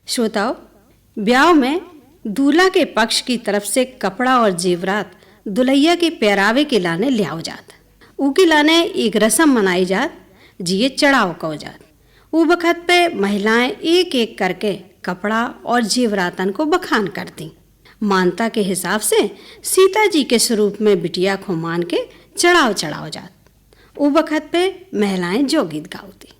श्रोताओं, ब्याह में दूल्हा के पक्ष की तरफ से कपड़ा और जेवरात दुल्हैया के पहरावे के लाने लियाओ जात। ऊके लाने एक रस्म मनाई जात, जिये चढ़ाव कहो जात। ऊ बखत पे महिलाएं एक एक करके कपड़ा और जेवरातन को बखान करती। मानता के हिसाब से सीता जी के स्वरूप में बिटिया को मान के चढ़ाव जात। ऊ बखत पे महिलाएं जो गीत गाती।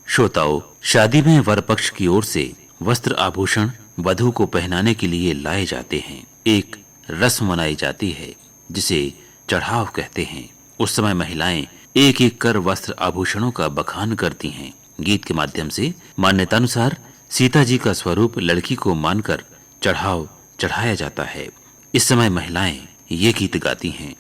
श्रोताओं, शादी में वर पक्ष की ओर से वस्त्र आभूषण वधू को पहनाने के लिए लाए जाते हैं। एक रस्म मनाई जाती है जिसे चढ़ाव कहते हैं। उस समय महिलाएं एक एक कर वस्त्र आभूषणों का बखान करती हैं। गीत के माध्यम से मान्यतानुसार सीता जी का स्वरूप लड़की को मानकर चढ़ाव चढ़ाया जाता है। इस समय महिलाएं ये गीत गाती हैं।